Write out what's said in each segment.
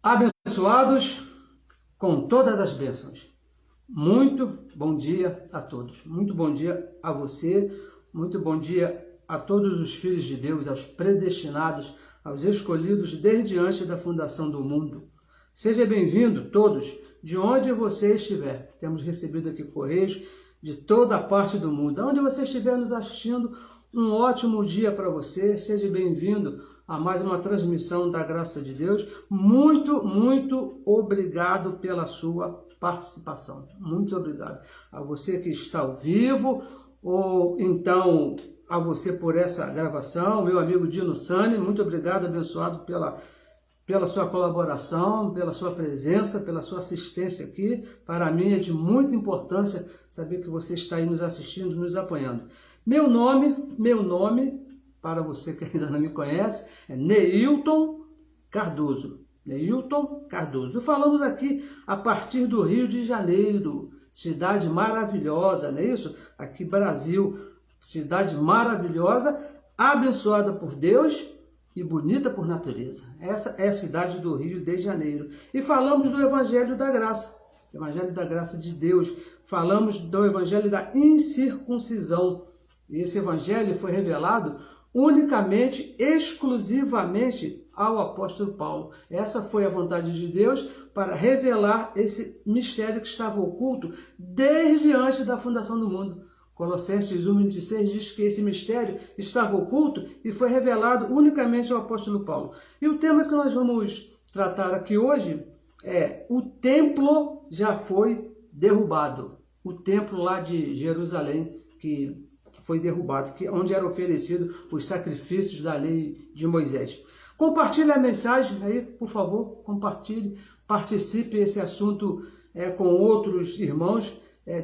Abençoados com todas as bênçãos. Muito bom dia a todos. Muito bom dia a você. Muito bom dia a todos os filhos de Deus, aos predestinados, aos escolhidos desde antes da fundação do mundo. Seja bem-vindo todos, de onde você estiver. Temos recebido aqui correios de toda a parte do mundo. Onde você estiver nos assistindo, um ótimo dia para você. Seja bem-vindo a mais uma transmissão da graça de Deus. Muito obrigado pela sua participação. Muito obrigado a você que está ao vivo, ou então a você por essa gravação. Meu amigo Dino Sani, muito obrigado, abençoado pela sua colaboração, pela sua presença, pela sua assistência aqui. Para mim é de muita importância saber que você está aí nos assistindo, nos apoiando. Meu nome, para você que ainda não me conhece, é Neilton Cardoso. Neilton Cardoso. Falamos aqui a partir do Rio de Janeiro, cidade maravilhosa, não é isso? Aqui Brasil, cidade maravilhosa, abençoada por Deus e bonita por natureza. Essa é a cidade do Rio de Janeiro. E falamos do Evangelho da Graça, Evangelho da Graça de Deus. Falamos do Evangelho da incircuncisão. E esse Evangelho foi revelado unicamente, exclusivamente ao apóstolo Paulo. Essa foi a vontade de Deus para revelar esse mistério que estava oculto desde antes da fundação do mundo. Colossenses 1:26 diz que esse mistério estava oculto e foi revelado unicamente ao apóstolo Paulo. E o tema que nós vamos tratar aqui hoje é: o templo já foi derrubado. O templo lá de Jerusalém que foi derrubado, onde eram oferecidos os sacrifícios da lei de Moisés. Compartilhe a mensagem aí, por favor, compartilhe, participe esse assunto com outros irmãos,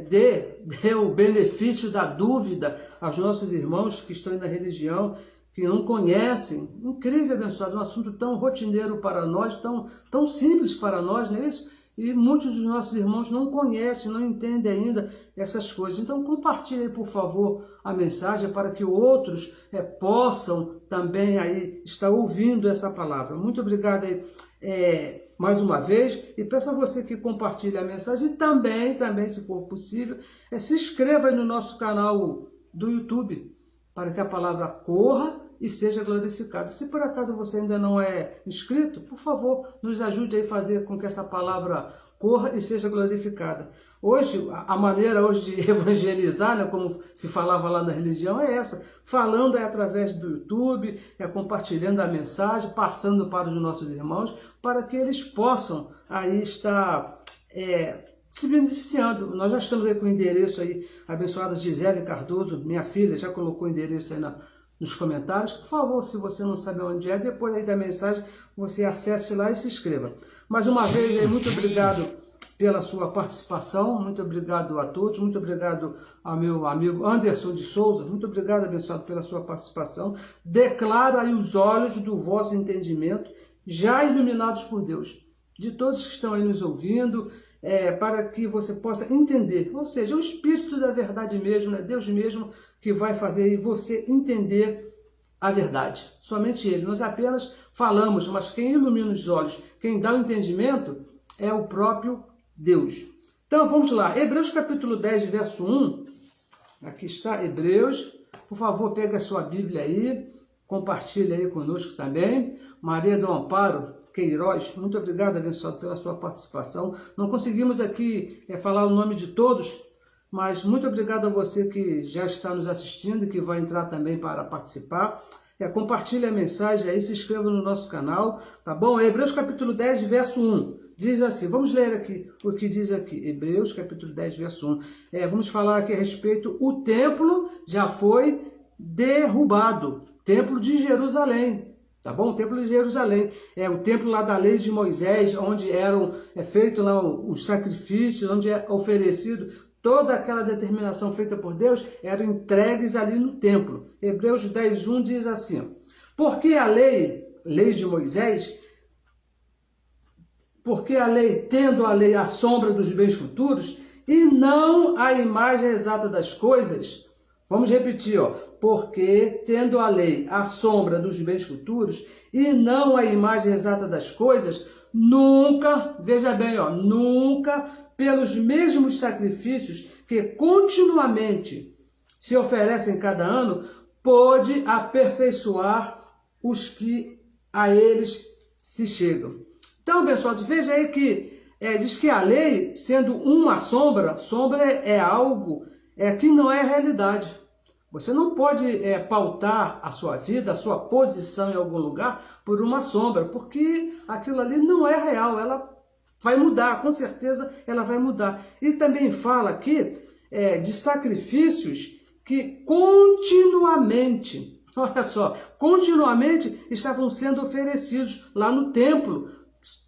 dê o benefício da dúvida aos nossos irmãos que estão na religião, que não conhecem. Incrível, abençoado, um assunto tão rotineiro para nós, tão simples para nós, não é isso? E muitos dos nossos irmãos não conhecem, não entendem ainda essas coisas. Então compartilhe aí, por favor, a mensagem para que outros possam também aí estar ouvindo essa palavra. Muito obrigado aí, mais uma vez. E peço a você que compartilhe a mensagem e também, se for possível, se inscreva aí no nosso canal do YouTube para que a palavra corra e seja glorificado. Se por acaso você ainda não é inscrito, por favor, nos ajude a fazer com que essa palavra corra e seja glorificada. Hoje, a maneira hoje de evangelizar, né, como se falava lá na religião, é essa. Falando através do YouTube, compartilhando a mensagem, passando para os nossos irmãos, para que eles possam aí estar se beneficiando. Nós já estamos aí com o endereço aí, abençoada Gisele Cardoso, minha filha, já colocou o endereço aí nos comentários. Por favor, se você não sabe onde é, depois aí da mensagem, você acesse lá e se inscreva. Mais uma vez, aí, muito obrigado pela sua participação, muito obrigado a todos, muito obrigado ao meu amigo Anderson de Souza, muito obrigado, abençoado, pela sua participação. Declaro aí os olhos do vosso entendimento, já iluminados por Deus, de todos que estão aí nos ouvindo, para que você possa entender, ou seja, o Espírito da verdade mesmo, né? Deus mesmo que vai fazer você entender a verdade. Somente Ele. Nós apenas falamos, mas quem ilumina os olhos, quem dá o entendimento, é o próprio Deus. Então vamos lá, Hebreus capítulo 10, verso 1, aqui está Hebreus, por favor, pega a sua Bíblia aí, compartilha aí conosco também. Maria do Amparo Queiroz, muito obrigado, abençoado, pela sua participação. Não conseguimos aqui falar o nome de todos, mas muito obrigado a você que já está nos assistindo e que vai entrar também para participar. Compartilhe a mensagem aí, se inscreva no nosso canal, tá bom? Hebreus capítulo 10, verso 1, diz assim, vamos ler aqui o que diz aqui, Hebreus capítulo 10, verso 1. Vamos falar aqui a respeito, o templo já foi derrubado, templo de Jerusalém. Tá bom? O templo de Jerusalém é o templo lá da lei de Moisés, onde eram feitos lá os sacrifícios, onde é oferecido toda aquela determinação feita por Deus, eram entregues ali no templo. Hebreus 10:1 diz assim: porque a lei de Moisés, porque a lei, tendo a lei a sombra dos bens futuros, e não a imagem exata das coisas, Vamos repetir, ó. Porque, tendo a lei a sombra dos bens futuros e não a imagem exata das coisas, nunca, veja bem, ó, nunca, pelos mesmos sacrifícios que continuamente se oferecem cada ano, pôde aperfeiçoar os que a eles se chegam. Então, pessoal, veja aí que diz que a lei, sendo uma sombra é algo que não é realidade. Você não pode pautar a sua vida, a sua posição em algum lugar por uma sombra, porque aquilo ali não é real, ela vai mudar, com certeza ela vai mudar. E também fala aqui de sacrifícios que continuamente, olha só, continuamente estavam sendo oferecidos lá no templo,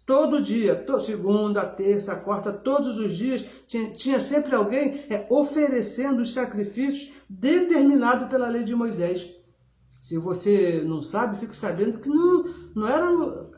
todo dia, segunda, terça, quarta, todos os dias, tinha sempre alguém oferecendo os sacrifícios determinados pela lei de Moisés. Se você não sabe, fique sabendo que não era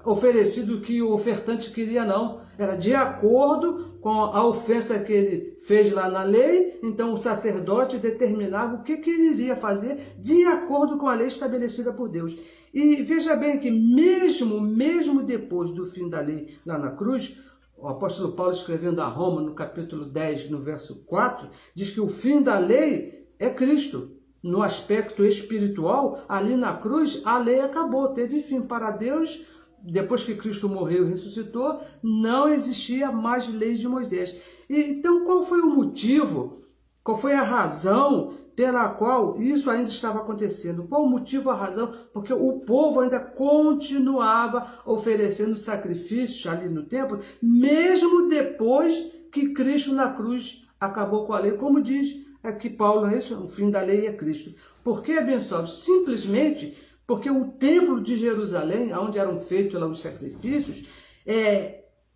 oferecido o que o ofertante queria, não. Era de acordo com a ofensa que ele fez lá na lei, então o sacerdote determinava o que ele iria fazer de acordo com a lei estabelecida por Deus. E veja bem que mesmo depois do fim da lei lá na cruz, o apóstolo Paulo, escrevendo a Roma, no capítulo 10, no verso 4, diz que o fim da lei é Cristo. No aspecto espiritual, ali na cruz, a lei acabou, teve fim. Para Deus, depois que Cristo morreu e ressuscitou, não existia mais lei de Moisés. Então, qual foi o motivo, qual foi a razão pela qual isso ainda estava acontecendo? Qual o motivo, a razão? Porque o povo ainda continuava oferecendo sacrifícios ali no templo, mesmo depois que Cristo na cruz acabou com a lei, como diz aqui Paulo, o fim da lei é Cristo. Por que, abençoados? Simplesmente porque o templo de Jerusalém, onde eram feitos lá os sacrifícios,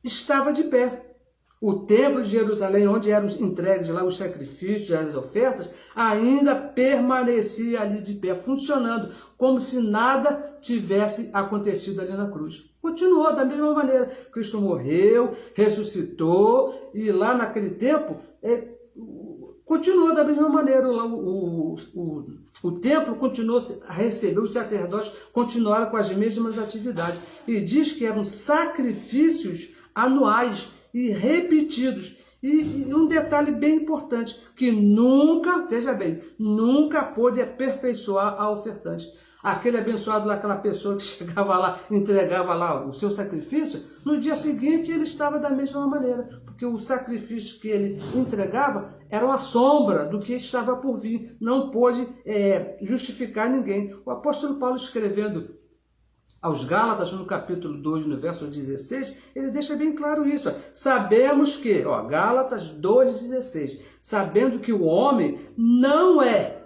estava de pé. O templo de Jerusalém, onde eram entregues lá os sacrifícios, as ofertas, ainda permanecia ali de pé, funcionando, como se nada tivesse acontecido ali na cruz. Continuou da mesma maneira. Cristo morreu, ressuscitou, e lá naquele tempo, continuou da mesma maneira. Lá o templo continuou a receber, os sacerdotes continuaram com as mesmas atividades. E diz que eram sacrifícios anuais e repetidos. E um detalhe bem importante, que nunca, veja bem, nunca pôde aperfeiçoar a ofertante. Aquele abençoado lá, aquela pessoa que chegava lá, entregava lá o seu sacrifício, no dia seguinte ele estava da mesma maneira, porque o sacrifício que ele entregava era uma sombra do que estava por vir, não pôde justificar ninguém. O apóstolo Paulo, escrevendo aos Gálatas, no capítulo 2, no verso 16, ele deixa bem claro isso. Sabemos que, Gálatas 2,16, sabendo que o homem não é,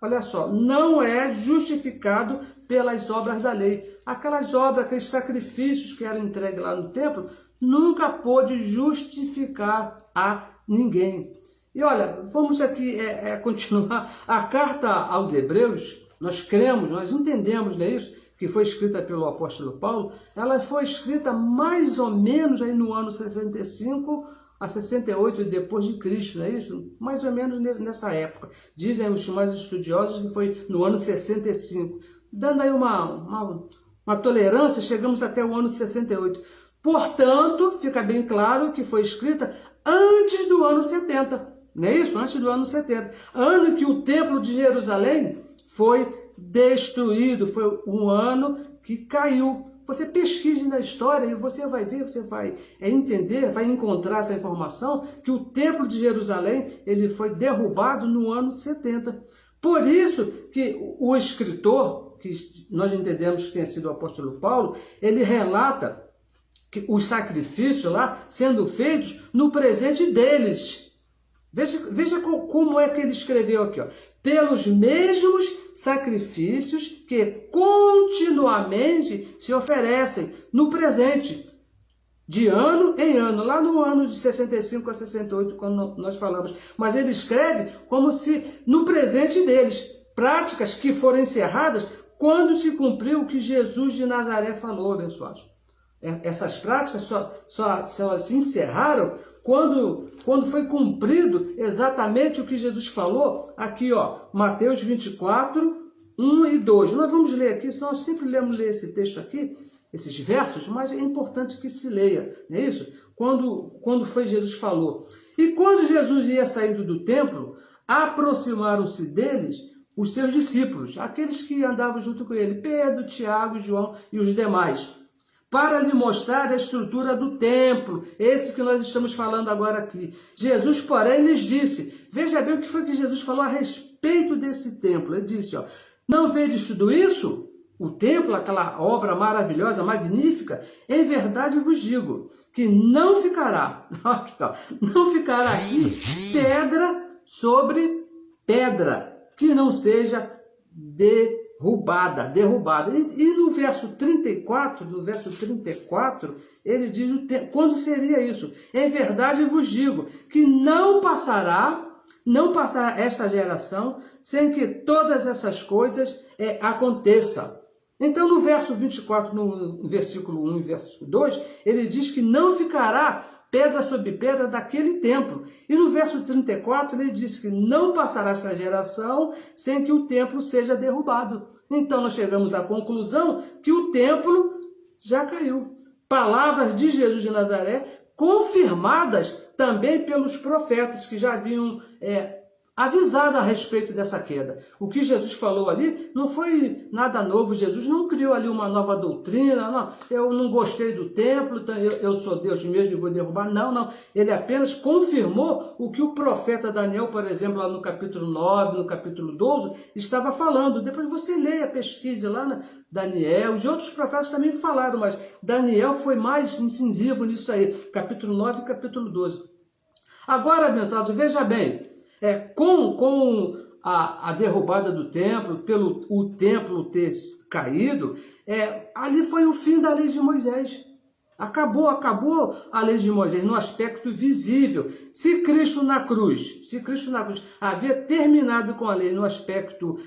olha só, não é justificado pelas obras da lei. Aquelas obras, aqueles sacrifícios que eram entregues lá no templo, nunca pôde justificar a ninguém. E olha, vamos aqui continuar. A carta aos Hebreus, nós cremos, nós entendemos, não é isso? Que foi escrita pelo apóstolo Paulo, ela foi escrita mais ou menos aí no ano 65 a 68 depois de Cristo, não é isso? Mais ou menos nessa época. Dizem os mais estudiosos que foi no ano 65. Dando aí uma tolerância, chegamos até o ano 68. Portanto, fica bem claro que foi escrita antes do ano 70. Não é isso? Antes do ano 70. Ano que o templo de Jerusalém foi destruído, foi um ano que caiu. Você pesquise na história e você vai ver, você vai entender, vai encontrar essa informação, que o templo de Jerusalém ele foi derrubado no ano 70. Por isso que o escritor, que nós entendemos que tenha sido o apóstolo Paulo, ele relata que os sacrifícios lá sendo feitos no presente deles. Veja como é que ele escreveu aqui, pelos mesmos sacrifícios que continuamente se oferecem no presente, de ano em ano, lá no ano de 65 a 68, quando nós falamos. Mas ele escreve como se no presente deles, práticas que foram encerradas quando se cumpriu o que Jesus de Nazaré falou, abençoados. Essas práticas só se encerraram quando foi cumprido exatamente o que Jesus falou aqui, ó, Mateus 24, 1 e 2. Nós vamos ler aqui, senão nós sempre ler esse texto aqui, esses versos, mas é importante que se leia, não é isso? Quando foi Jesus falou. E quando Jesus ia saindo do templo, aproximaram-se deles os seus discípulos, aqueles que andavam junto com ele, Pedro, Tiago, João e os demais, para lhe mostrar a estrutura do templo, esse que nós estamos falando agora aqui. Jesus, porém, lhes disse, veja bem o que foi que Jesus falou a respeito desse templo. Ele disse, ó, não vedes tudo isso? O templo, aquela obra maravilhosa, magnífica, em verdade vos digo, que não ficará aqui pedra sobre pedra, que não seja derrubada. E no verso 34, ele diz quando seria isso? Em verdade vos digo, que não passará esta geração sem que todas essas coisas aconteçam. Então, no verso 24, no versículo 1 e verso 2, ele diz que não ficará pedra sobre pedra daquele templo. E no verso 34, ele diz que não passará esta geração sem que o templo seja derrubado. Então, nós chegamos à conclusão que o templo já caiu. Palavras de Jesus de Nazaré, confirmadas também pelos profetas que já haviam avisado a respeito dessa queda. O que Jesus falou ali não foi nada novo. Jesus não criou ali uma nova doutrina. Não, eu não gostei do templo, então eu sou Deus mesmo e vou derrubar. Não. Ele apenas confirmou o que o profeta Daniel, por exemplo, lá no capítulo 9, no capítulo 12, estava falando. Depois você leia, pesquise lá na Daniel. Os outros profetas também falaram, mas Daniel foi mais incisivo nisso aí. Capítulo 9 e capítulo 12. Agora, meus amados, veja bem, com a derrubada do templo, pelo o templo ter caído, ali foi o fim da lei de Moisés. Acabou a lei de Moisés no aspecto visível. Se Cristo na cruz havia terminado com a lei no aspecto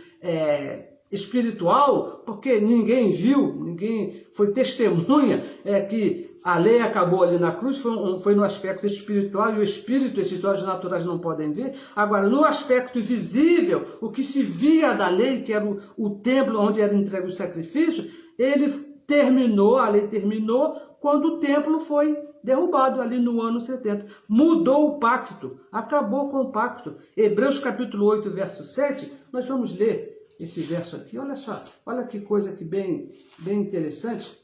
espiritual, porque ninguém viu, ninguém foi testemunha que a lei acabou ali na cruz, foi no aspecto espiritual, e o espírito, esses olhos naturais não podem ver. Agora, no aspecto visível, o que se via da lei, que era o templo onde era entregue o sacrifício, a lei terminou quando o templo foi derrubado ali no ano 70. Mudou o pacto, acabou com o pacto. Hebreus capítulo 8, verso 7, nós vamos ler esse verso aqui. Olha só, olha que coisa aqui bem interessante.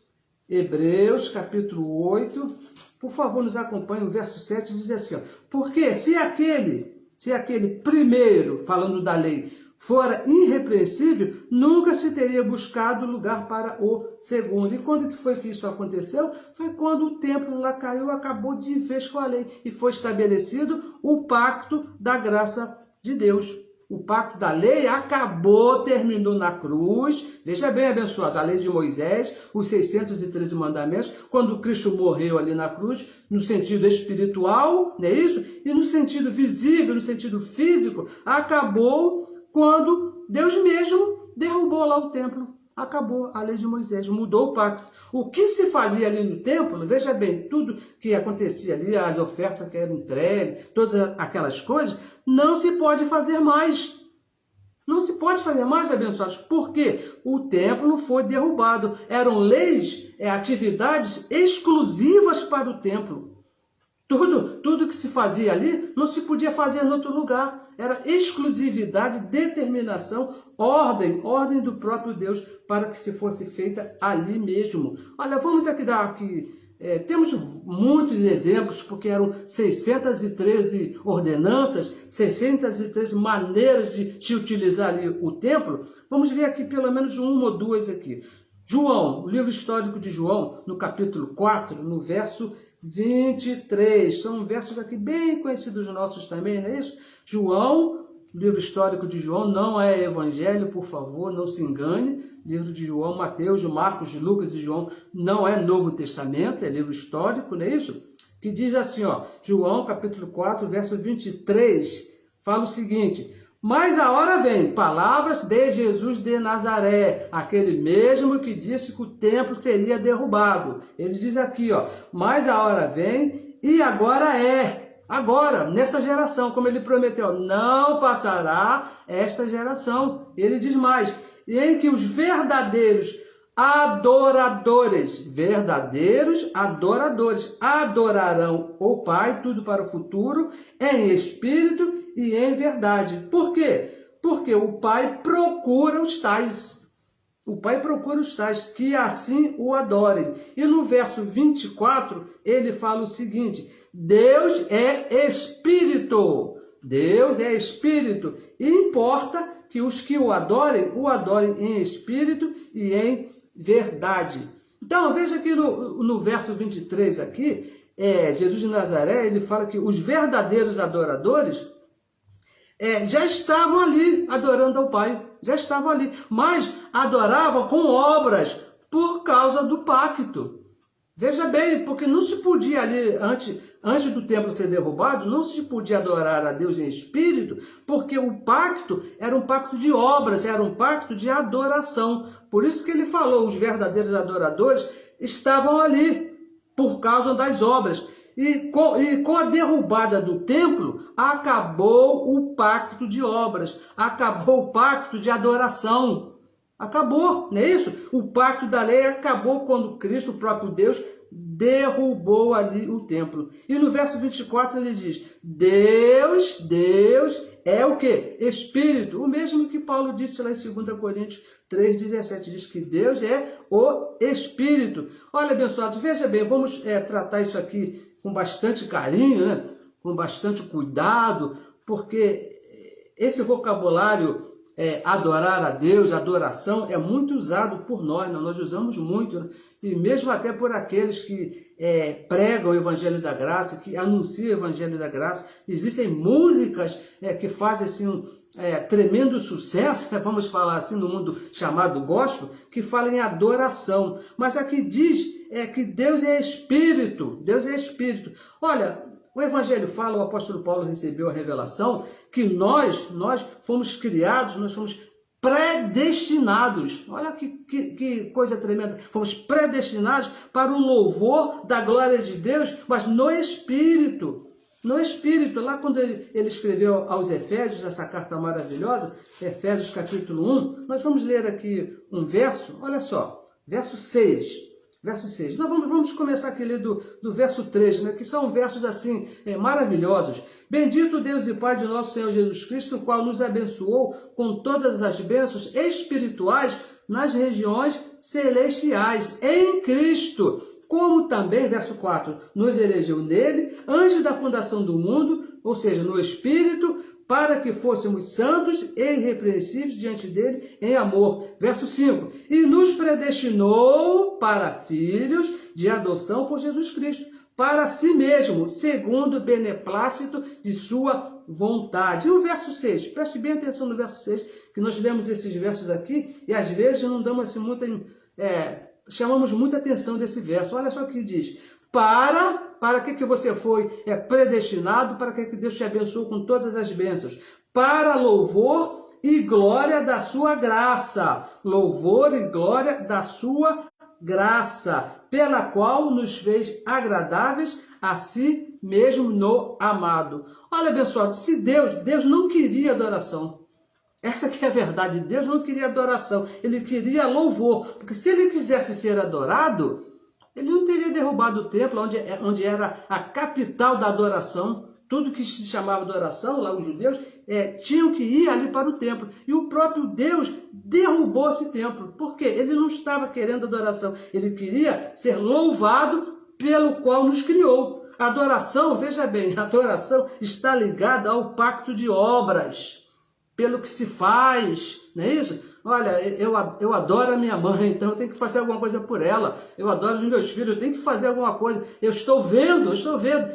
Hebreus, capítulo 8, por favor, nos acompanhe, o verso 7 diz assim, ó, porque se aquele primeiro, falando da lei, fora irrepreensível, nunca se teria buscado lugar para o segundo. E quando que foi que isso aconteceu? Foi quando o templo lá caiu, acabou de vez com a lei, e foi estabelecido o pacto da graça de Deus. O pacto da lei acabou, terminou na cruz. Veja bem, abençoados, a lei de Moisés, os 613 mandamentos, quando Cristo morreu ali na cruz, no sentido espiritual, não é isso? E no sentido visível, no sentido físico, acabou quando Deus mesmo derrubou lá o templo. Acabou a lei de Moisés, mudou o pacto. O que se fazia ali no templo, veja bem, tudo que acontecia ali, as ofertas que eram entregues, todas aquelas coisas, não se pode fazer mais. Não se pode fazer mais, abençoados, porque o templo foi derrubado. Eram leis, atividades exclusivas para o templo. Tudo que se fazia ali não se podia fazer em outro lugar. Era exclusividade, determinação, ordem do próprio Deus para que se fosse feita ali mesmo. Olha, vamos aqui dar aqui, temos muitos exemplos, porque eram 613 ordenanças, 613 maneiras de se utilizar ali o templo. Vamos ver aqui pelo menos uma ou duas aqui. João, o livro histórico de João, no capítulo 4, no verso 23. São versos aqui bem conhecidos nossos também, não é isso? João, livro histórico de João, não é evangelho, por favor, não se engane. Livro de João, Mateus, de Marcos, de Lucas e João não é Novo Testamento, é livro histórico, não é isso? Que diz assim, ó, João, capítulo 4, verso 23, fala o seguinte: mas a hora vem, palavras de Jesus de Nazaré, aquele mesmo que disse que o templo seria derrubado. Ele diz aqui, ó, mas a hora vem e agora é, agora, nessa geração, como ele prometeu, não passará esta geração. Ele diz mais, em que os verdadeiros adoradores adorarão o Pai, tudo para o futuro, em espírito e em verdade. Por quê? Porque o Pai procura os tais. O Pai procura os tais, que assim o adorem. E no verso 24, ele fala o seguinte, Deus é Espírito. Deus é Espírito. E importa que os que o adorem em Espírito e em verdade. Então, veja aqui no verso 23 aqui, Jesus de Nazaré, ele fala que os verdadeiros adoradores já estavam ali adorando ao Pai. Já estavam ali, mas adoravam com obras por causa do pacto. Veja bem, porque não se podia ali, antes do templo ser derrubado, não se podia adorar a Deus em espírito, porque o pacto era um pacto de obras, era um pacto de adoração. Por isso que ele falou, os verdadeiros adoradores estavam ali, por causa das obras. E com a derrubada do templo, acabou o pacto de obras, acabou o pacto de adoração. Acabou, não é isso? O pacto da lei acabou quando Cristo, o próprio Deus, derrubou ali o templo. E no verso 24 ele diz, Deus é o quê? Espírito. O mesmo que Paulo disse lá em 2 Coríntios 3,17, diz que Deus é o Espírito. Olha, abençoado, veja bem, vamos tratar isso aqui com bastante carinho, né? Com bastante cuidado, porque esse vocabulário adorar a Deus, adoração, é muito usado por nós, né? Nós usamos muito, né? E mesmo até por aqueles que pregam o Evangelho da Graça, que anunciam o Evangelho da Graça. Existem músicas que fazem assim, tremendo sucesso, né? Vamos falar assim, no mundo chamado gospel, que falam em adoração. Mas aqui diz que Deus é Espírito, Deus é Espírito. Olha, o Evangelho fala, o apóstolo Paulo recebeu a revelação, que nós fomos criados, nós fomos predestinados. Olha que coisa tremenda. Fomos predestinados para o louvor da glória de Deus, mas no Espírito. No Espírito, lá quando ele escreveu aos Efésios, essa carta maravilhosa, Efésios capítulo 1, nós vamos ler aqui um verso, olha só, verso 6. Verso 6. Nós vamos começar aqui a ler do verso 3, né, que são versos assim maravilhosos. Bendito Deus e Pai de nosso Senhor Jesus Cristo, o qual nos abençoou com todas as bênçãos espirituais nas regiões celestiais, em Cristo. Como também, verso 4, nos elegeu nele, antes da fundação do mundo, ou seja, no Espírito, para que fôssemos santos e irrepreensíveis diante dele em amor. Verso 5. E nos predestinou para filhos de adoção por Jesus Cristo, para si mesmo, segundo o beneplácito de sua vontade. E o verso 6, preste bem atenção no verso 6, que nós lemos esses versos aqui e às vezes não damos assim chamamos muita atenção desse verso. Olha só o que diz. Para que você foi predestinado, para que Deus te abençoe com todas as bênçãos, para louvor e glória da sua graça, louvor e glória da sua graça, pela qual nos fez agradáveis a si mesmo no amado. Olha, abençoado, se Deus não queria adoração, essa que é a verdade, Deus não queria adoração, ele queria louvor, porque se ele quisesse ser adorado, ele não teria derrubado o templo, onde era a capital da adoração. Tudo que se chamava adoração, lá os judeus, tinham que ir ali para o templo. E o próprio Deus derrubou esse templo. Por quê? Ele não estava querendo adoração. Ele queria ser louvado pelo qual nos criou. A adoração, veja bem, a adoração está ligada ao pacto de obras. Pelo que se faz, não é isso? Olha, eu adoro a minha mãe, então eu tenho que fazer alguma coisa por ela. Eu adoro os meus filhos, eu tenho que fazer alguma coisa. Eu estou vendo.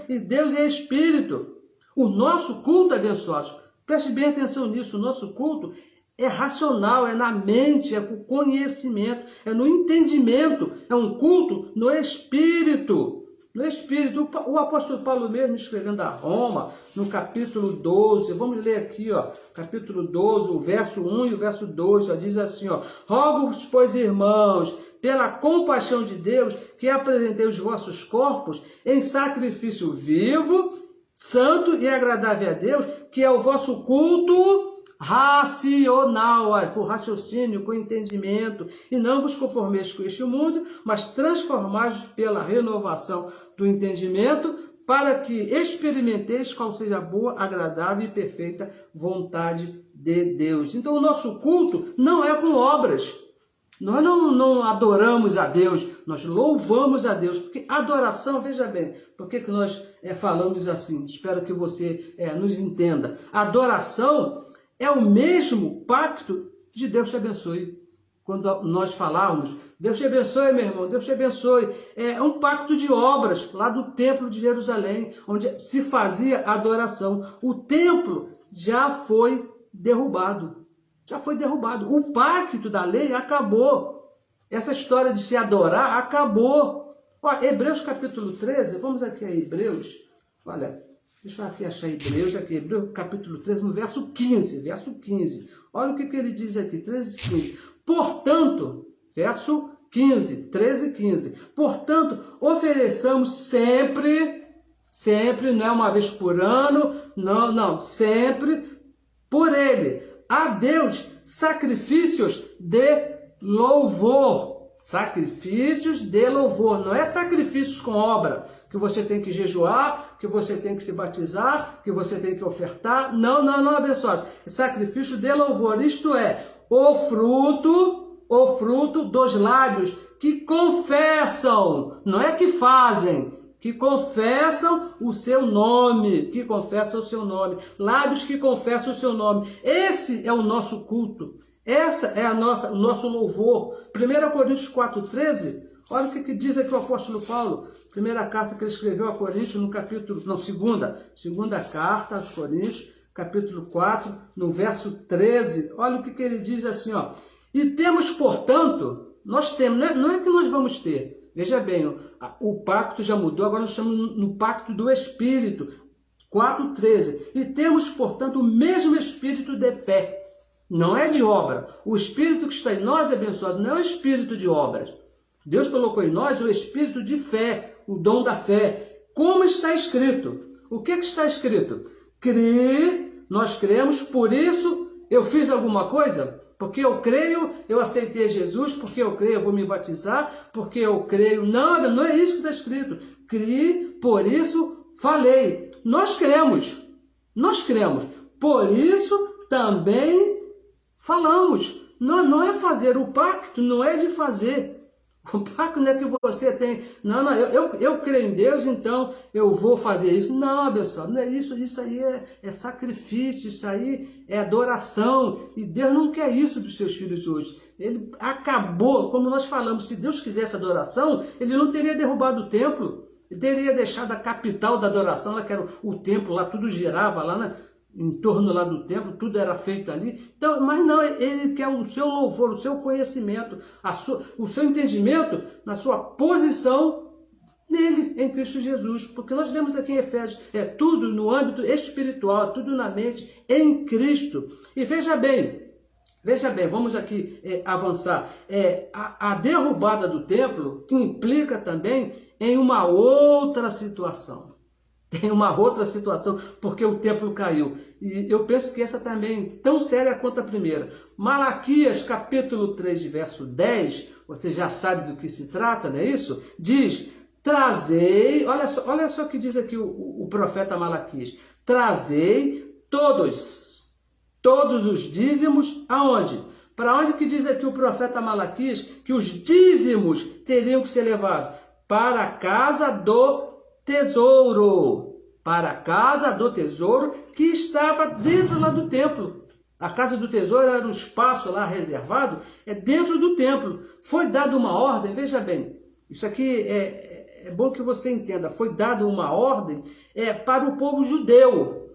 E Deus é Espírito. O nosso culto, abençoados, preste bem atenção nisso, o nosso culto é racional, é na mente, é com conhecimento, é no entendimento. É um culto no Espírito. No Espírito, o apóstolo Paulo mesmo escrevendo a Roma, no capítulo 12, vamos ler aqui, capítulo 12, o verso 1 e o verso 2, diz assim, rogo-vos, pois, irmãos, pela compaixão de Deus, que apresentei os vossos corpos em sacrifício vivo, santo e agradável a Deus, que é o vosso culto racional, por raciocínio, com entendimento, e não vos conformeis com este mundo, mas transformai-vos pela renovação do entendimento, para que experimenteis qual seja a boa, agradável e perfeita vontade de Deus. Então, o nosso culto não é com obras. Nós não adoramos a Deus, nós louvamos a Deus, porque adoração, veja bem, por que nós falamos assim? Espero que você nos entenda. Adoração é o mesmo pacto de Deus te abençoe. Quando nós falarmos, Deus te abençoe, meu irmão, Deus te abençoe. É um pacto de obras lá do Templo de Jerusalém, onde se fazia adoração. O templo já foi derrubado. Já foi derrubado. O pacto da lei acabou. Essa história de se adorar acabou. Ó, Hebreus capítulo 13, vamos aqui a Hebreus. Olha, deixa eu aqui achar Hebreus, Hebreus capítulo 13, no verso 15. Olha o que ele diz aqui, 13 e 15. Portanto, verso 15, 13 e 15. Portanto, ofereçamos sempre, não é uma vez por ano, não, sempre, por ele, a Deus, sacrifícios de louvor. Sacrifícios de louvor, não é sacrifícios com obra, que você tem que jejuar, que você tem que se batizar, que você tem que ofertar. Não, abençoados. É sacrifício de louvor, isto é, o fruto dos lábios que confessam, não é que fazem, que confessam o seu nome, lábios que confessam o seu nome. Esse é o nosso culto, essa é o nosso louvor. 1 Coríntios 4,13, olha o que diz aqui o apóstolo Paulo, primeira carta que ele escreveu a Coríntios, no capítulo, segunda carta aos Coríntios, capítulo 4, no verso 13, olha o que ele diz assim, ó. E temos, portanto, nós temos, não é que nós vamos ter, veja bem, o pacto já mudou, agora nós estamos no pacto do Espírito, 4,13. E temos, portanto, o mesmo Espírito de fé, não é de obra. O Espírito que está em nós, abençoado, não é o Espírito de obras. Deus colocou em nós o Espírito de fé, o dom da fé, como está escrito. O que está escrito? Nós cremos, por isso eu fiz alguma coisa? Porque eu creio, eu aceitei Jesus, porque eu creio, eu vou me batizar, porque eu creio. Não é isso que está escrito. Criei, por isso falei. Nós cremos, por isso também falamos. Não é fazer o pacto, não é de fazer. O pacto não é que você tem, eu creio em Deus, então eu vou fazer isso. Não, abençoado, não é isso. Isso aí é sacrifício, isso aí é adoração. E Deus não quer isso dos seus filhos hoje. Ele acabou, como nós falamos, se Deus quisesse adoração, ele não teria derrubado o templo. Ele teria deixado a capital da adoração, lá que era o templo, lá tudo girava, lá em torno lá do templo, tudo era feito ali. Então, mas não, ele quer o seu louvor, o seu conhecimento, o seu entendimento na sua posição nele, em Cristo Jesus. Porque nós lemos aqui em Efésios, é tudo no âmbito espiritual, tudo na mente, em Cristo. E veja bem, vamos aqui avançar. A derrubada do templo implica também em uma outra situação. Tem uma outra situação, porque o templo caiu. E eu penso que essa também é tão séria quanto a primeira. Malaquias, capítulo 3, verso 10, você já sabe do que se trata, não é isso? Diz, trazei, olha só o que diz aqui o profeta Malaquias. Trazei todos os dízimos, aonde? Para onde que diz aqui o profeta Malaquias que os dízimos teriam que ser levados? Para a casa do tesouro, que estava dentro lá do templo. A casa do tesouro era um espaço lá reservado, dentro do templo. Foi dada uma ordem, veja bem, isso aqui é bom que você entenda, foi dada uma ordem para o povo judeu,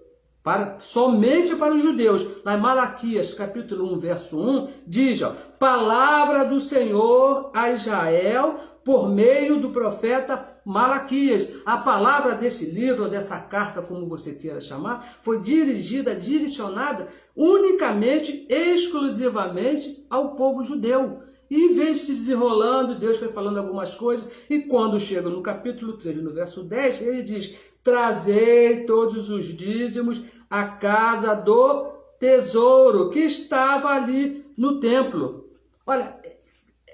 somente para os judeus. Lá em Malaquias, capítulo 1, verso 1, diz, palavra do Senhor a Israel, por meio do profeta Malaquias. A palavra desse livro, dessa carta, como você queira chamar, foi direcionada unicamente, exclusivamente ao povo judeu. E em vez de se desenrolando, Deus foi falando algumas coisas, e quando chega no capítulo 3, no verso 10, ele diz: trazei todos os dízimos à casa do tesouro, que estava ali no templo. Olha,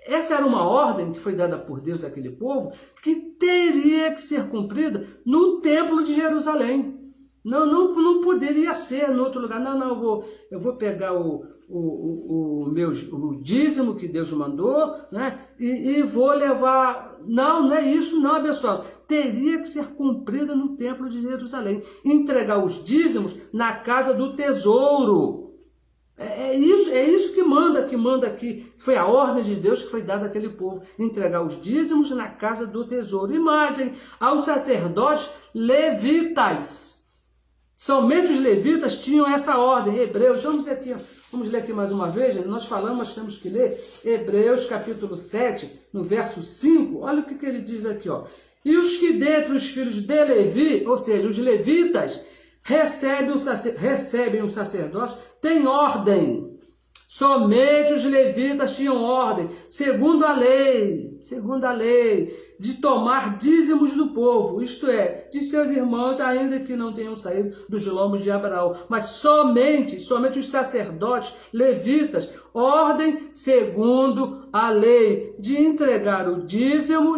essa era uma ordem que foi dada por Deus àquele povo, que teria que ser cumprida no templo de Jerusalém. Não poderia ser em outro lugar. Eu vou pegar o dízimo que Deus mandou, né? E vou levar. Não é isso, não, abençoado. Teria que ser cumprida no templo de Jerusalém. Entregar os dízimos na casa do tesouro. É isso que manda aqui. Foi a ordem de Deus que foi dada àquele povo. Entregar os dízimos na casa do tesouro. Imagem aos sacerdotes levitas. Somente os levitas tinham essa ordem. Hebreus, vamos ler aqui mais uma vez. Nós falamos, mas temos que ler. Hebreus capítulo 7, no verso 5. Olha o que ele diz aqui. Ó. E os que dentre os filhos de Levi, ou seja, os levitas, recebem um sacerdócio, têm ordem. Somente os levitas tinham ordem, segundo a lei, de tomar dízimos do povo, isto é, de seus irmãos, ainda que não tenham saído dos lombos de Abraão. Mas somente os sacerdotes levitas, ordem segundo a lei, de entregar o dízimo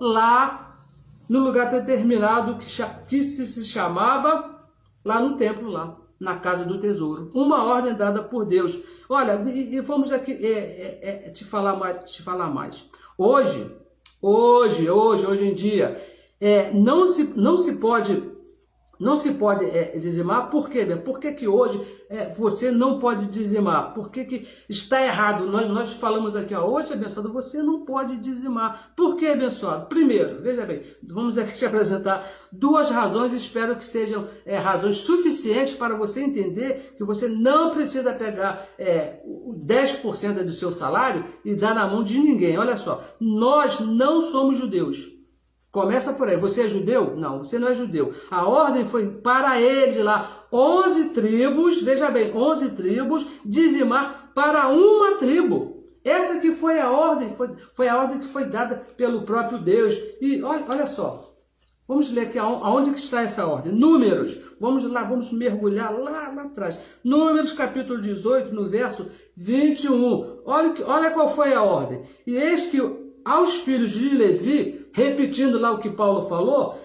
lá no lugar determinado que se chamava, lá no templo, lá na casa do tesouro. Uma ordem dada por Deus. Olha, e vamos aqui te falar mais. Hoje em dia, não se pode dizimar. Por quê? Por que hoje você não pode dizimar? Por que está errado? Nós falamos aqui, hoje, abençoado, você não pode dizimar. Por que, abençoado? Primeiro, veja bem, vamos aqui te apresentar duas razões, espero que sejam razões suficientes para você entender que você não precisa pegar 10% do seu salário e dar na mão de ninguém. Olha só, nós não somos judeus. Começa por aí. Você é judeu? Não, você não é judeu. A ordem foi para eles lá, 11 tribos, veja bem, 11 tribos, dizimar para uma tribo. Essa que foi a ordem, foi a ordem que foi dada pelo próprio Deus. E olha só, vamos ler aqui aonde que está essa ordem. Números, vamos lá, vamos mergulhar lá atrás. Números capítulo 18, no verso 21. Olha qual foi a ordem. E eis que aos filhos de Levi, repetindo lá o que Paulo falou,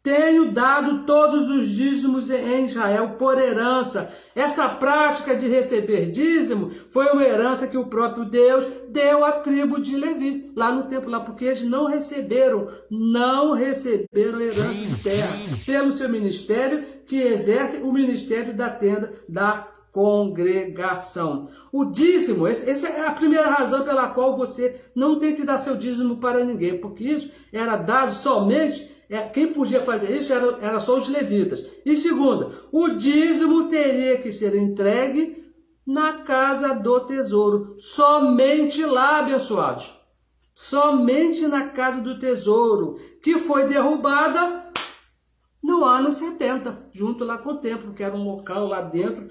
tenho dado todos os dízimos em Israel por herança. Essa prática de receber dízimo foi uma herança que o próprio Deus deu à tribo de Levi, lá no templo, lá, porque eles não receberam herança de terra, pelo seu ministério, que exerce o ministério da tenda da congregação. O dízimo, essa é a primeira razão pela qual você não tem que dar seu dízimo para ninguém, porque isso era dado somente, quem podia fazer isso era só os levitas. E segunda, o dízimo teria que ser entregue na casa do tesouro, somente lá, abençoados, somente na casa do tesouro, que foi derrubada no ano 70, junto lá com o templo, que era um local lá dentro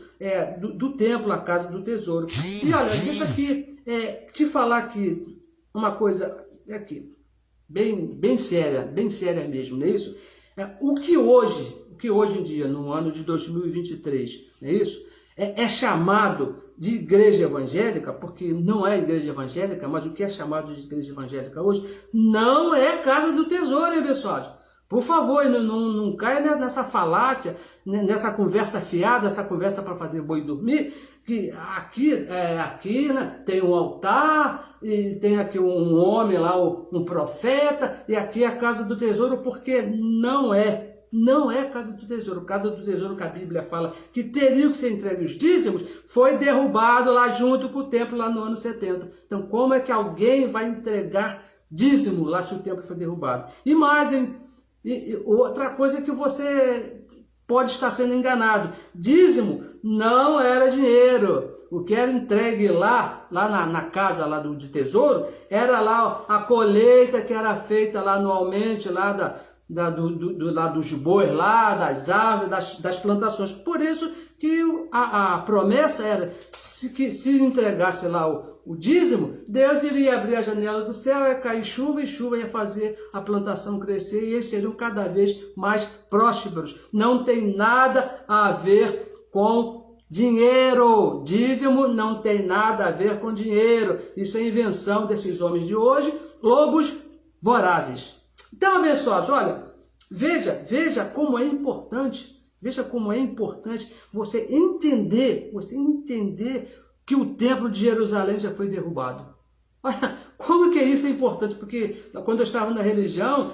do templo, a casa do tesouro. E olha, deixa aqui te falar aqui uma coisa aqui, bem séria mesmo, não é isso? O que hoje em dia, no ano de 2023, não é isso? É chamado de igreja evangélica, porque não é igreja evangélica, mas o que é chamado de igreja evangélica hoje não é casa do tesouro, hein, pessoal? Por favor, não caia nessa falácia, nessa conversa fiada, essa conversa para fazer boi dormir, que aqui né, tem um altar, e tem aqui um homem lá, um profeta, e aqui é a casa do tesouro, porque não é casa do tesouro. Casa do tesouro que a Bíblia fala que teria que ser entregue os dízimos, foi derrubado lá junto com o templo lá no ano 70. Então, como é que alguém vai entregar dízimo lá se o templo foi derrubado? E mais, hein? E outra coisa que você pode estar sendo enganado. Dízimo não era dinheiro. O que era entregue lá na casa lá de tesouro, era lá a colheita que era feita lá anualmente, lá dos bois, lá das árvores, das plantações. Por isso que a promessa era que se entregasse lá o dízimo, Deus iria abrir a janela do céu, ia cair chuva, e chuva ia fazer a plantação crescer, e eles seriam cada vez mais prósperos. Não tem nada a ver com dinheiro. Dízimo não tem nada a ver com dinheiro. Isso é invenção desses homens de hoje, lobos vorazes. Então, abençoados, olha, veja como é importante, você entender que o templo de Jerusalém já foi derrubado. Olha, como que isso é importante? Porque quando eu estava na religião,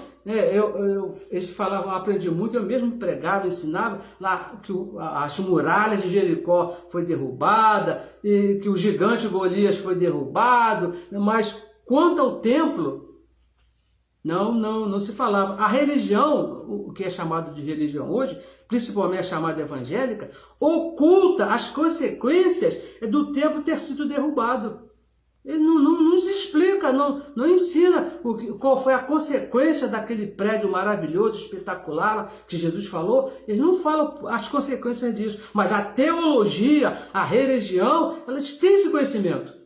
eles falavam, eu aprendi muito, eu mesmo pregava, ensinava lá que as muralhas de Jericó foi derrubada, e que o gigante Golias foi derrubado, mas quanto ao templo, não se falava. A religião, o que é chamado de religião hoje, principalmente a chamada evangélica, oculta as consequências do templo ter sido derrubado. Ele não nos explica, não ensina qual foi a consequência daquele prédio maravilhoso, espetacular, que Jesus falou. Ele não fala as consequências disso, mas a teologia, a religião, elas têm esse conhecimento.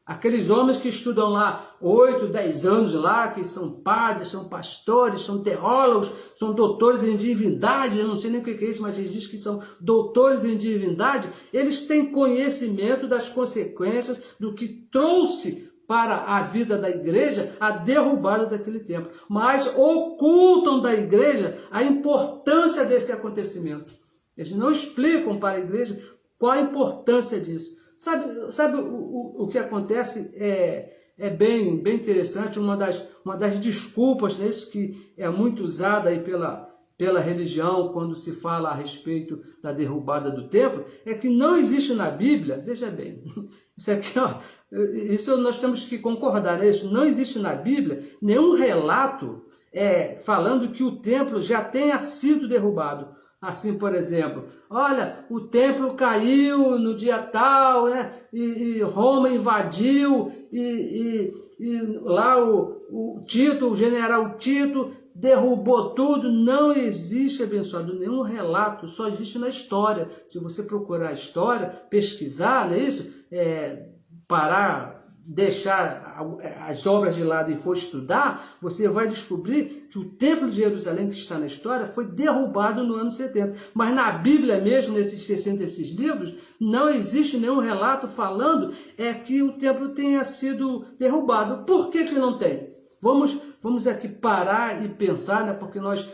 Aqueles homens que estudam lá 8, 10 anos lá, que são padres, são pastores, são teólogos, são doutores em divindade, eu não sei nem o que é isso, mas eles dizem que são doutores em divindade, eles têm conhecimento das consequências do que trouxe para a vida da igreja a derrubada daquele templo, mas ocultam da igreja a importância desse acontecimento. Eles não explicam para a igreja qual a importância disso. Sabe o que acontece é bem interessante, uma das desculpas, né, isso que é muito usada aí pela religião quando se fala a respeito da derrubada do templo, é que não existe na Bíblia, veja bem, isso aqui, ó, isso nós temos que concordar, né? Isso não existe na Bíblia nenhum relato falando que o templo já tenha sido derrubado. Assim, por exemplo, olha, o templo caiu no dia tal, né? E Roma invadiu, e lá o Tito, o general Tito, derrubou tudo. Não existe, abençoado, nenhum relato, só existe na história. Se você procurar a história, pesquisar, não é isso? Deixar as obras de lado e for estudar, você vai descobrir que o Templo de Jerusalém, que está na história, foi derrubado no ano 70. Mas na Bíblia mesmo, nesses 66 livros, não existe nenhum relato falando que o templo tenha sido derrubado. Por que não tem? Vamos aqui parar e pensar, né? Porque nós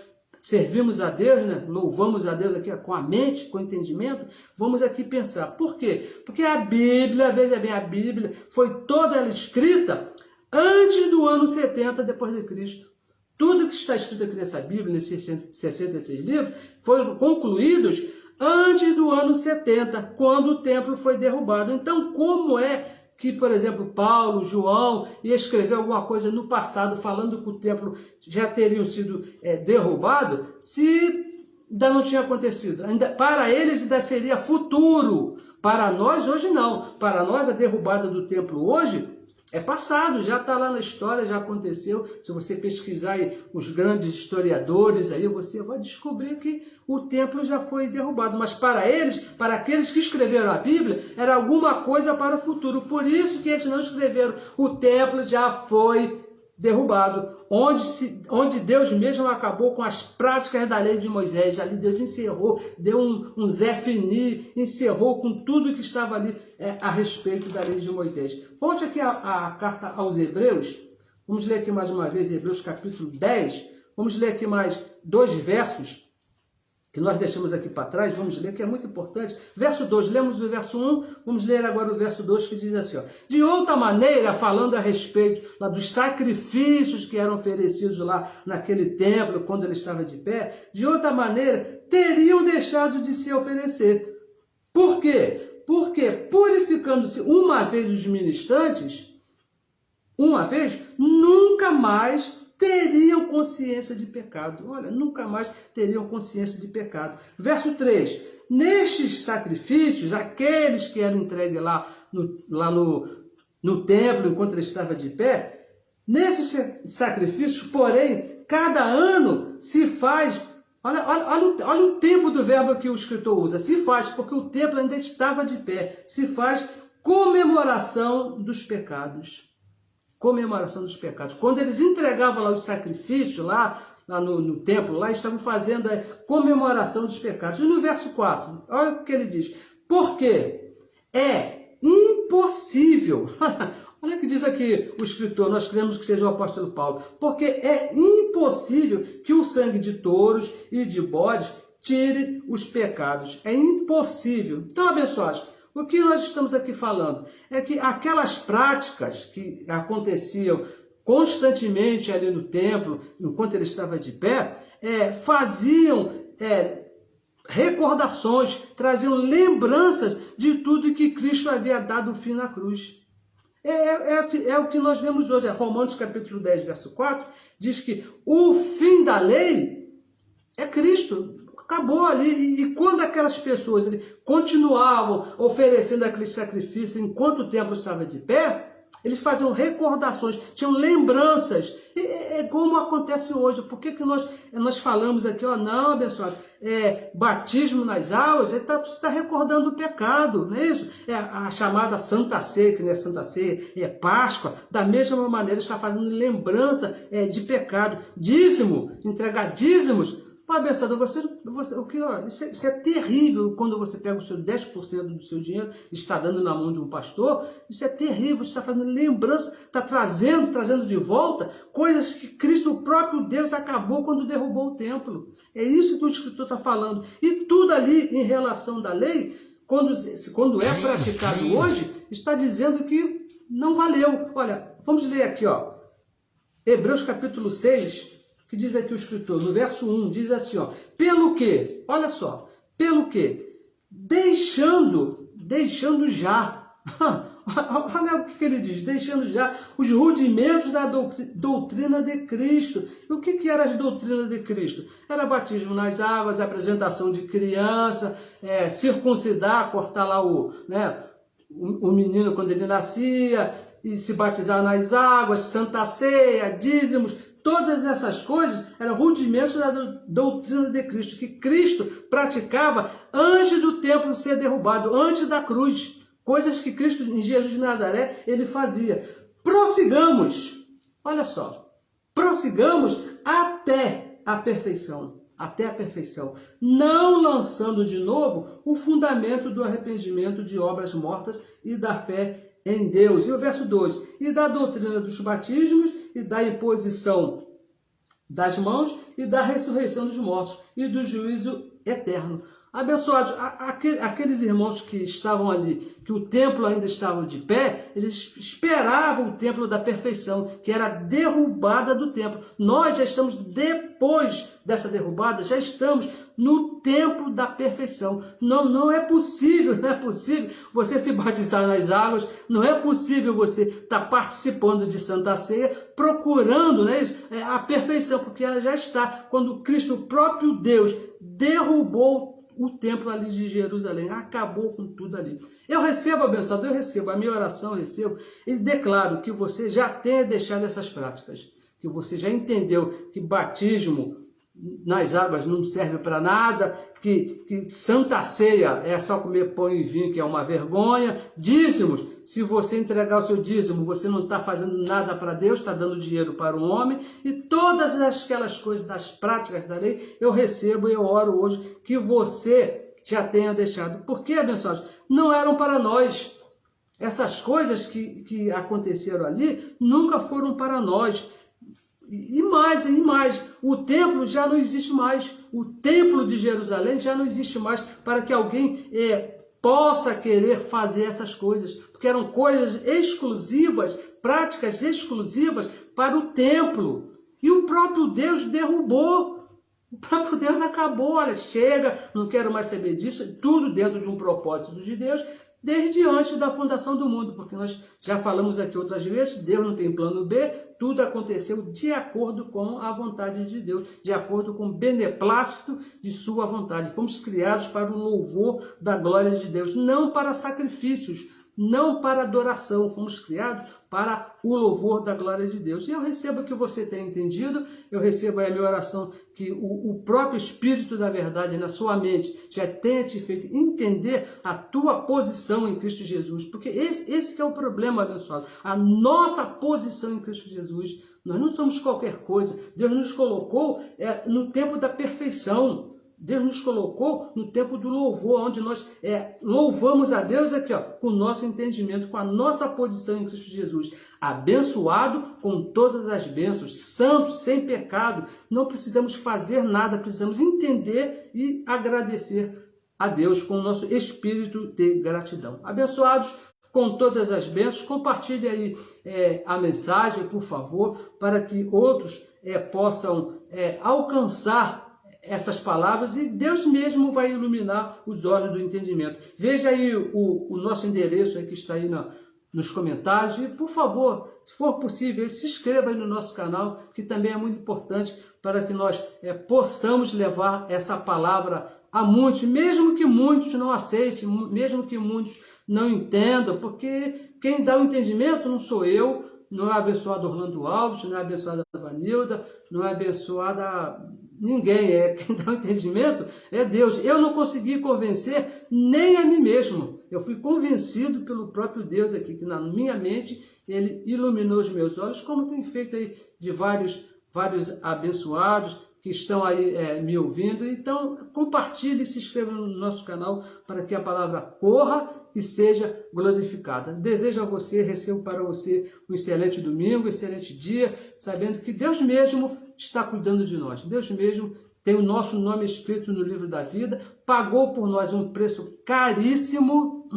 servimos a Deus, né? Louvamos a Deus aqui com a mente, com o entendimento. Vamos aqui pensar. Por quê? Porque a Bíblia, veja bem, a Bíblia foi toda ela escrita antes do ano 70 depois de Cristo. Tudo que está escrito aqui nessa Bíblia, nesses 66 livros, foram concluídos antes do ano 70, quando o templo foi derrubado. Então, como é que, por exemplo, Paulo, João, ia escrever alguma coisa no passado falando que o templo já teria sido derrubado, se ainda não tinha acontecido? Para eles ainda seria futuro. Para nós, hoje não. Para nós, a derrubada do templo hoje é passado, já está lá na história, já aconteceu. Se você pesquisar aí os grandes historiadores, aí você vai descobrir que o templo já foi derrubado. Mas para eles, para aqueles que escreveram a Bíblia, era alguma coisa para o futuro. Por isso que eles não escreveram, o templo já foi derrubado, onde Deus mesmo acabou com as práticas da lei de Moisés. Ali Deus encerrou, deu um Zé Fini, encerrou com tudo que estava ali a respeito da lei de Moisés. Volte aqui a carta aos Hebreus, vamos ler aqui mais uma vez Hebreus capítulo 10, vamos ler aqui mais 2 versos, que nós deixamos aqui para trás, vamos ler, que é muito importante. Verso 2, lemos o verso 1, vamos ler agora o verso 2, que diz assim, ó, de outra maneira, falando a respeito lá dos sacrifícios que eram oferecidos lá naquele templo, quando ele estava de pé, de outra maneira, teriam deixado de se oferecer. Por quê? Porque purificando-se uma vez os ministrantes, uma vez, nunca mais teriam consciência de pecado. Olha, nunca mais teriam consciência de pecado. Verso 3. Nestes sacrifícios, aqueles que eram entregues lá no templo, enquanto ele estava de pé, nesses sacrifícios, porém, cada ano se faz Olha o tempo do verbo que o escritor usa. Se faz, porque o templo ainda estava de pé. Se faz comemoração dos pecados. Comemoração dos pecados. Quando eles entregavam lá os sacrifícios, lá no templo, lá estavam fazendo a comemoração dos pecados. E no verso 4, olha o que ele diz. Porque é impossível... Olha o que diz aqui o escritor, nós cremos que seja o apóstolo Paulo. Porque é impossível que o sangue de touros e de bodes tire os pecados. É impossível. Então, abençoados, o que nós estamos aqui falando é que aquelas práticas que aconteciam constantemente ali no templo, enquanto ele estava de pé, faziam recordações, traziam lembranças de tudo que Cristo havia dado o fim na cruz. É o que nós vemos hoje. Romanos capítulo 10, verso 4, diz que o fim da lei é Cristo. Acabou ali. E quando aquelas pessoas continuavam oferecendo aquele sacrifício enquanto o templo estava de pé, eles faziam recordações, tinham lembranças. É como acontece hoje. Por que nós falamos aqui, não, abençoado, batismo nas águas, você está recordando o pecado, não é isso? É a chamada Santa Ceia, que não é Santa Ceia, é Páscoa. Da mesma maneira, está fazendo lembrança de pecado. Dízimo, entregar dízimos. Abençoado, isso é terrível quando você pega o seu 10% do seu dinheiro e está dando na mão de um pastor. Isso é terrível, você está fazendo lembrança, está trazendo de volta coisas que Cristo, o próprio Deus, acabou quando derrubou o templo. É isso que o escritor está falando. E tudo ali em relação da lei, quando é praticado hoje, está dizendo que não valeu. Olha, vamos ler aqui, Hebreus capítulo 6, que diz aqui o escritor, no verso 1, diz assim, pelo que, olha só, pelo que, deixando já, olha o que ele diz, deixando já os rudimentos da doutrina de Cristo. E o que era a doutrina de Cristo? Era batismo nas águas, apresentação de criança, circuncidar, cortar lá o menino quando ele nascia, e se batizar nas águas, Santa Ceia, dízimos. Todas essas coisas eram rudimentos da doutrina de Cristo, que Cristo praticava antes do templo ser derrubado, antes da cruz. Coisas que Cristo, em Jesus de Nazaré, ele fazia. Prossigamos, olha só, prossigamos até a perfeição. Até a perfeição. Não lançando de novo o fundamento do arrependimento de obras mortas e da fé em Deus. E o verso 2, e da doutrina dos batismos, e da imposição das mãos, e da ressurreição dos mortos, e do juízo eterno. Abençoados, aqueles irmãos que estavam ali, que o templo ainda estava de pé, eles esperavam o templo da perfeição, que era a derrubada do templo. Nós já estamos depois dessa derrubada, já estamos no templo da perfeição. Não é possível você se batizar nas águas, não é possível você estar participando de Santa Ceia, procurando a perfeição, porque ela já está. Quando Cristo, o próprio Deus, derrubou o templo ali de Jerusalém, acabou com tudo ali. Eu recebo, abençoado, a minha oração eu recebo, e declaro que você já tenha deixado essas práticas, que você já entendeu que batismo nas águas não serve para nada, que Santa Ceia é só comer pão e vinho, que é uma vergonha. Dízimos, se você entregar o seu dízimo, você não está fazendo nada para Deus, está dando dinheiro para um homem. E todas aquelas coisas das práticas da lei, eu recebo e eu oro hoje que você já tenha deixado. Porque, abençoados, não eram para nós. Essas coisas que aconteceram ali nunca foram para nós. E mais, o templo já não existe mais. O templo de Jerusalém já não existe mais para que alguém possa querer fazer essas coisas. Porque eram coisas exclusivas, práticas exclusivas para o templo. E o próprio Deus derrubou. O próprio Deus acabou. Olha, chega, não quero mais saber disso. Tudo dentro de um propósito de Deus, desde antes da fundação do mundo. Porque nós já falamos aqui outras vezes, Deus não tem plano B, tudo aconteceu de acordo com a vontade de Deus, de acordo com o beneplácito de sua vontade. Fomos criados para o louvor da glória de Deus, não para sacrifícios, não para adoração. Fomos criados para o louvor da glória de Deus. E eu recebo que você tenha entendido, eu recebo aí a minha oração, que o próprio Espírito da verdade na sua mente já tenha te feito entender a tua posição em Cristo Jesus, porque esse que é o problema, abençoado, a nossa posição em Cristo Jesus. Nós não somos qualquer coisa, Deus nos colocou no tempo da perfeição, Deus nos colocou no tempo do louvor, onde nós louvamos a Deus aqui, ó, com o nosso entendimento, com a nossa posição em Cristo Jesus. Abençoado com todas as bênçãos, santo, sem pecado. Não precisamos fazer nada, precisamos entender e agradecer a Deus com o nosso espírito de gratidão. Abençoados com todas as bênçãos, compartilhe aí a mensagem, por favor, para que outros possam alcançar essas palavras e Deus mesmo vai iluminar os olhos do entendimento. Veja aí o nosso endereço aí que está aí nos comentários e, por favor, se for possível, se inscreva aí no nosso canal, que também é muito importante para que nós possamos levar essa palavra a muitos, mesmo que muitos não aceitem, mesmo que muitos não entendam, porque quem dá o entendimento não sou eu, não é abençoado Orlando Alves, não é abençoada Vanilda, não é abençoada ninguém, quem dá o entendimento é Deus. Eu não consegui convencer nem a mim mesmo, eu fui convencido pelo próprio Deus aqui, que na minha mente Ele iluminou os meus olhos, como tem feito aí de vários abençoados, que estão aí me ouvindo. Então, compartilhe e se inscreva no nosso canal para que a palavra corra e seja glorificada. Desejo a você, recebo para você um excelente domingo, um excelente dia, sabendo que Deus mesmo está cuidando de nós. Deus mesmo tem o nosso nome escrito no livro da vida, pagou por nós um preço caríssimo,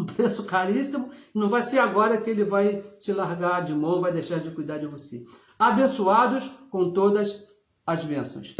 não vai ser agora que Ele vai te largar de mão, vai deixar de cuidar de você. Abençoados com todas as bênçãos.